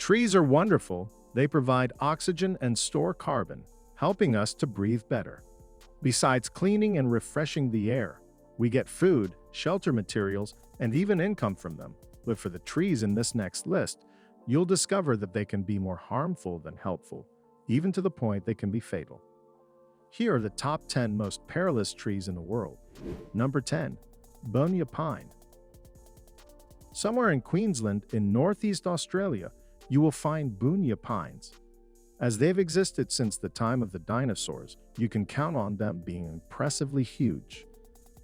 Trees are wonderful. They provide oxygen and store carbon, helping us to breathe better. Besides cleaning and refreshing the air, we get food, shelter materials, and even income from them. But for the trees in this next list, you'll discover that they can be more harmful than helpful, even to the point they can be fatal. Here are the top 10 most perilous trees in the world. Number 10. Bunya Pine. Somewhere in Queensland, in northeast Australia, you will find Bunya pines. As they've existed since the time of the dinosaurs, you can count on them being impressively huge.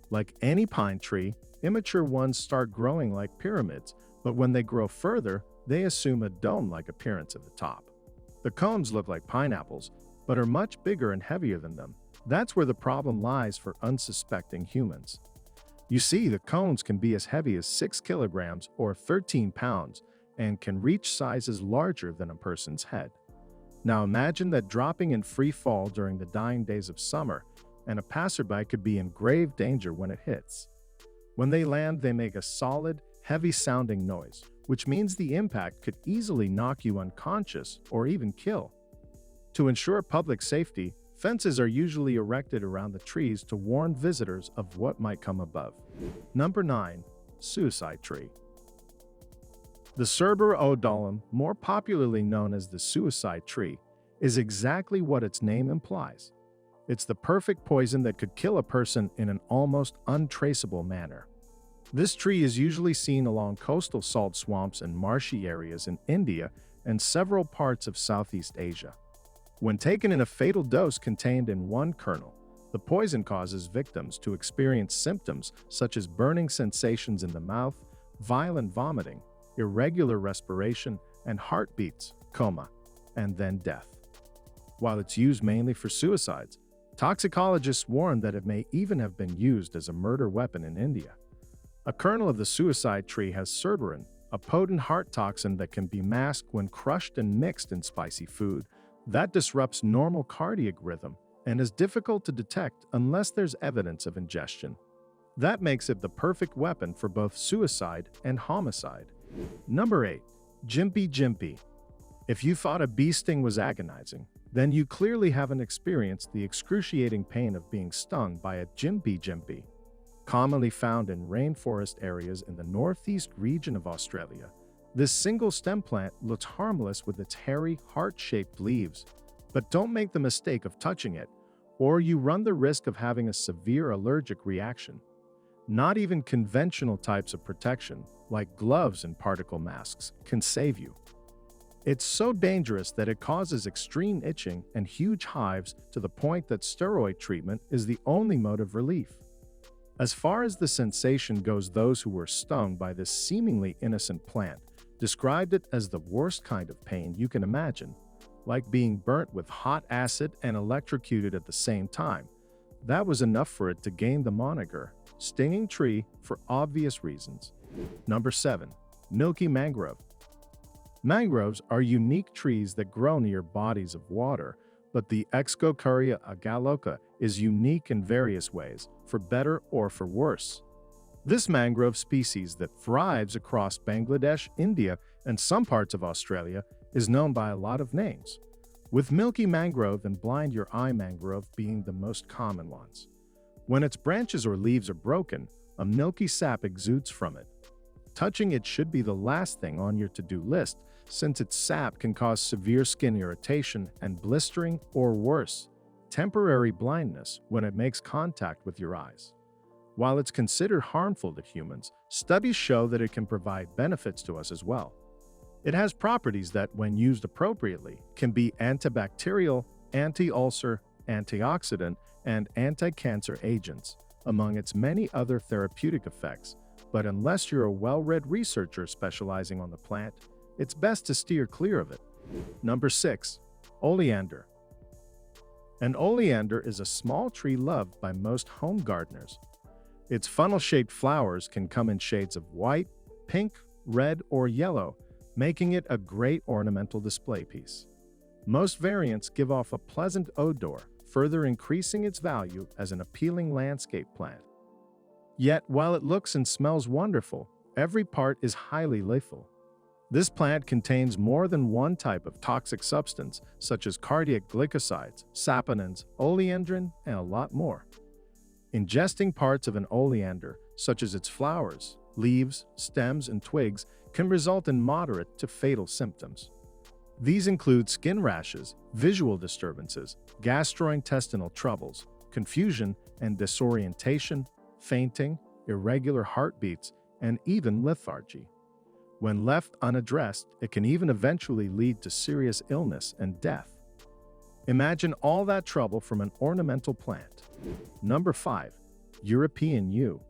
Like any pine tree, immature ones start growing like pyramids, but when they grow further, they assume a dome-like appearance at the top. The cones look like pineapples, but are much bigger and heavier than them. That's where the problem lies for unsuspecting humans. You see, the cones can be as heavy as 6 kilograms or 13 pounds and can reach sizes larger than a person's head. Now imagine that dropping in free fall during the dying days of summer, and a passerby could be in grave danger when it hits. When they land, they make a solid, heavy-sounding noise, which means the impact could easily knock you unconscious or even kill. To ensure public safety, fences are usually erected around the trees to warn visitors of what might come above. Number 9. Suicide Tree. The Cerber odolum, more popularly known as the suicide tree, is exactly what its name implies. It's the perfect poison that could kill a person in an almost untraceable manner. This tree is usually seen along coastal salt swamps and marshy areas in India and several parts of Southeast Asia. When taken in a fatal dose contained in one kernel, the poison causes victims to experience symptoms such as burning sensations in the mouth, violent vomiting, irregular respiration, and heartbeats, coma, and then death. While it's used mainly for suicides, toxicologists warn that it may even have been used as a murder weapon in India. A kernel of the suicide tree has cerberin, a potent heart toxin that can be masked when crushed and mixed in spicy food. That disrupts normal cardiac rhythm and is difficult to detect unless there's evidence of ingestion. That makes it the perfect weapon for both suicide and homicide. Number 8. Gympie Gympie. If you thought a bee sting was agonizing, then you clearly haven't experienced the excruciating pain of being stung by a Gympie Gympie. Commonly found in rainforest areas in the northeast region of Australia, this single stem plant looks harmless with its hairy, heart-shaped leaves. But don't make the mistake of touching it, or you run the risk of having a severe allergic reaction. Not even conventional types of protection, like gloves and particle masks, can save you. It's so dangerous that it causes extreme itching and huge hives to the point that steroid treatment is the only mode of relief. As far as the sensation goes, those who were stung by this seemingly innocent plant described it as the worst kind of pain you can imagine, like being burnt with hot acid and electrocuted at the same time. That was enough for it to gain the moniker stinging tree for obvious reasons. Number 7. Milky Mangrove. Mangroves are unique trees that grow near bodies of water, but the Excocaria agaloca is unique in various ways, for better or for worse. This mangrove species that thrives across Bangladesh, India, and some parts of Australia is known by a lot of names, with Milky Mangrove and Blind Your Eye Mangrove being the most common ones. When its branches or leaves are broken, a milky sap exudes from it. Touching it should be the last thing on your to-do list, since its sap can cause severe skin irritation and blistering or worse, temporary blindness when it makes contact with your eyes. While it's considered harmful to humans, studies show that it can provide benefits to us as well. It has properties that, when used appropriately, can be antibacterial, anti-ulcer, antioxidant, and anti-cancer agents, among its many other therapeutic effects. But unless you're a well-read researcher specializing on the plant, it's best to steer clear of it. Number 6. Oleander. An oleander is a small tree loved by most home gardeners. Its funnel-shaped flowers can come in shades of white, pink, red, or yellow, making it a great ornamental display piece. Most variants give off a pleasant odor, further increasing its value as an appealing landscape plant. Yet, while it looks and smells wonderful, every part is highly lethal. This plant contains more than one type of toxic substance, such as cardiac glycosides, saponins, oleandrin, and a lot more. Ingesting parts of an oleander, such as its flowers, leaves, stems, and twigs, can result in moderate to fatal symptoms. These include skin rashes, visual disturbances, gastrointestinal troubles, confusion and disorientation, fainting, irregular heartbeats, and even lethargy. When left unaddressed, it can even eventually lead to serious illness and death. Imagine all that trouble from an ornamental plant. Number 5. European Yew.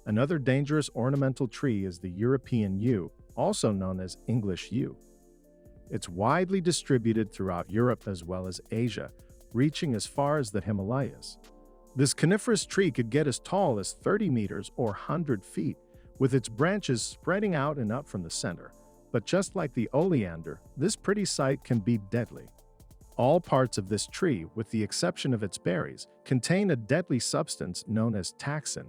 Another dangerous ornamental tree is the European yew, also known as English yew. It's widely distributed throughout Europe as well as Asia, reaching as far as the Himalayas. This coniferous tree could get as tall as 30 meters or 100 feet, with its branches spreading out and up from the center. But just like the oleander, this pretty sight can be deadly. All parts of this tree, with the exception of its berries, contain a deadly substance known as toxin.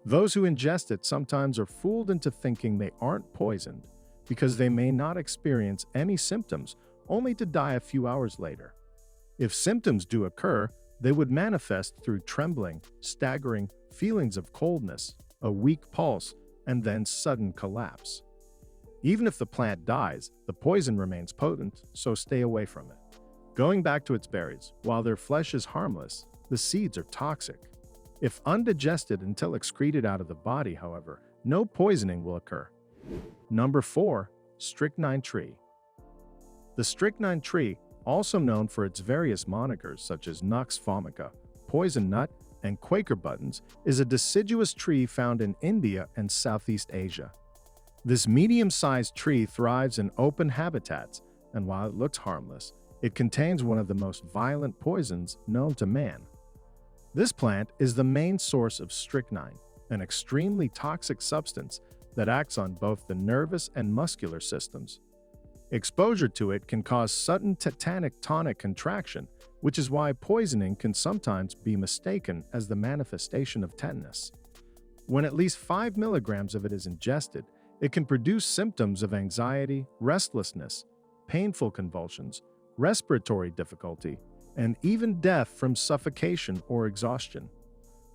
Those who ingest it sometimes are fooled into thinking they aren't poisoned because they may not experience any symptoms, only to die a few hours later. If symptoms do occur, they would manifest through trembling, staggering, feelings of coldness, a weak pulse, and then sudden collapse. Even if the plant dies, the poison remains potent, so stay away from it. Going back to its berries, while their flesh is harmless, the seeds are toxic. If undigested until excreted out of the body, however, no poisoning will occur. Number 4. Strychnine Tree. The strychnine tree, also known for its various monikers such as Nux vomica, poison nut, and Quaker buttons, is a deciduous tree found in India and Southeast Asia. This medium-sized tree thrives in open habitats, and while it looks harmless, it contains one of the most violent poisons known to man. This plant is the main source of strychnine, an extremely toxic substance that acts on both the nervous and muscular systems. Exposure to it can cause sudden tetanic tonic contraction, which is why poisoning can sometimes be mistaken as the manifestation of tetanus. When at least 5 milligrams of it is ingested, it can produce symptoms of anxiety, restlessness, painful convulsions, respiratory difficulty, and even death from suffocation or exhaustion.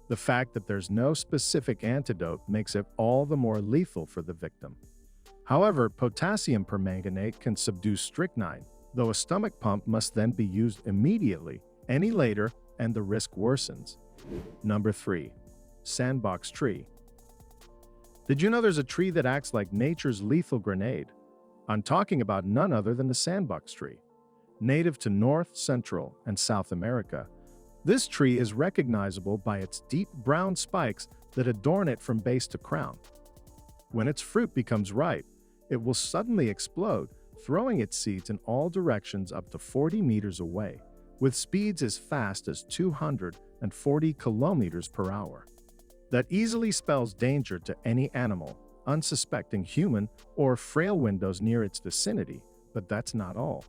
The fact that there's no specific antidote makes it all the more lethal for the victim. However, potassium permanganate can subdue strychnine, though a stomach pump must then be used immediately. Any later, and the risk worsens. Number 3. Sandbox Tree. Did you know there's a tree that acts like nature's lethal grenade? I'm talking about none other than the sandbox tree. Native to North, Central, and South America, this tree is recognizable by its deep brown spikes that adorn it from base to crown. When its fruit becomes ripe, it will suddenly explode, throwing its seeds in all directions up to 40 meters away, with speeds as fast as 240 kilometers per hour. That easily spells danger to any animal, unsuspecting human, or frail windows near its vicinity, but that's not all.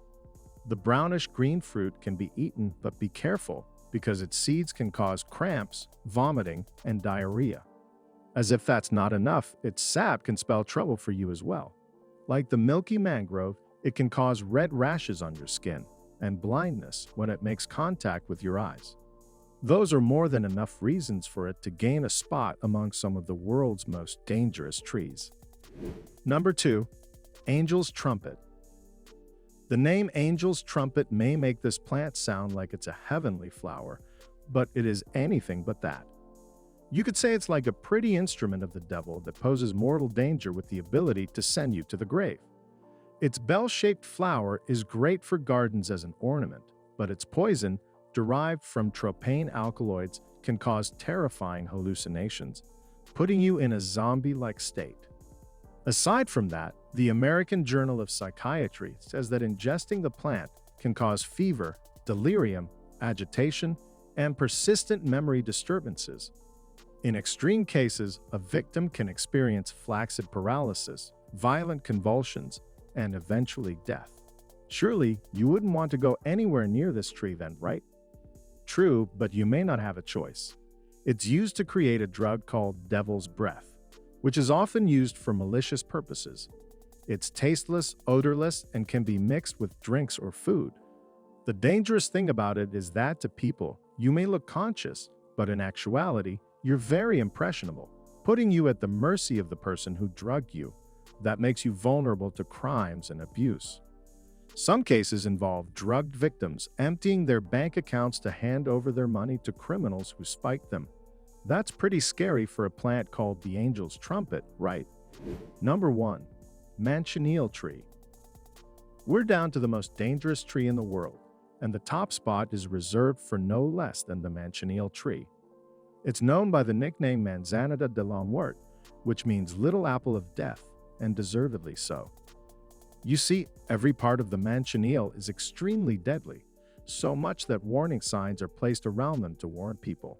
The brownish-green fruit can be eaten, but be careful, because its seeds can cause cramps, vomiting, and diarrhea. As if that's not enough, its sap can spell trouble for you as well. Like the Milky Mangrove, it can cause red rashes on your skin and blindness when it makes contact with your eyes. Those are more than enough reasons for it to gain a spot among some of the world's most dangerous trees. Number 2. Angel's Trumpet. The name Angel's Trumpet may make this plant sound like it's a heavenly flower, but it is anything but that. You could say it's like a pretty instrument of the devil that poses mortal danger with the ability to send you to the grave. Its bell-shaped flower is great for gardens as an ornament, but its poison, derived from tropane alkaloids, can cause terrifying hallucinations, putting you in a zombie-like state. Aside from that, the American Journal of Psychiatry says that ingesting the plant can cause fever, delirium, agitation, and persistent memory disturbances. In extreme cases, a victim can experience flaccid paralysis, violent convulsions, and eventually death. Surely, you wouldn't want to go anywhere near this tree then, right? True, but you may not have a choice. It's used to create a drug called devil's breath, which is often used for malicious purposes. It's tasteless, odorless, and can be mixed with drinks or food. The dangerous thing about it is that to people, you may look conscious, but in actuality, you're very impressionable, putting you at the mercy of the person who drugged you. That makes you vulnerable to crimes and abuse. Some cases involve drugged victims emptying their bank accounts to hand over their money to criminals who spiked them. That's pretty scary for a plant called the angel's trumpet, right? Number 1. Manchineel Tree. We're down to the most dangerous tree in the world, and the top spot is reserved for no less than the Manchineel Tree. It's known by the nickname Manzanita de la Muerte, which means little apple of death, and deservedly so. You see, every part of the Manchineel is extremely deadly, so much that warning signs are placed around them to warn people.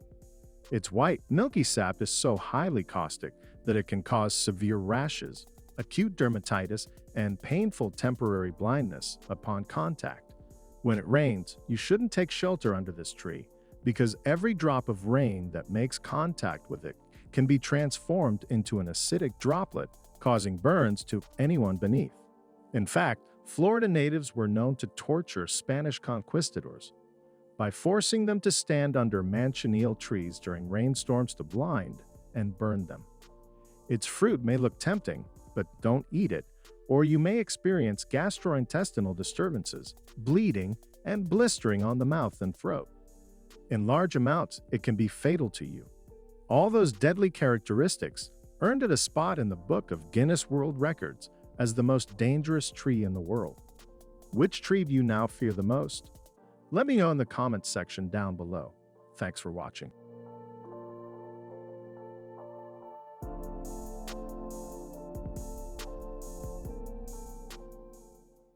Its white, milky sap is so highly caustic that it can cause severe rashes, acute dermatitis, and painful temporary blindness upon contact. When it rains, you shouldn't take shelter under this tree, because every drop of rain that makes contact with it can be transformed into an acidic droplet, causing burns to anyone beneath. In fact, Florida natives were known to torture Spanish conquistadors by forcing them to stand under Manchineel trees during rainstorms to blind and burn them. Its fruit may look tempting, but don't eat it, or you may experience gastrointestinal disturbances, bleeding, and blistering on the mouth and throat. In large amounts, it can be fatal to you. All those deadly characteristics earned it a spot in the Book of Guinness World Records as the most dangerous tree in the world. Which tree do you now fear the most? Let me know in the comments section down below. Thanks for watching.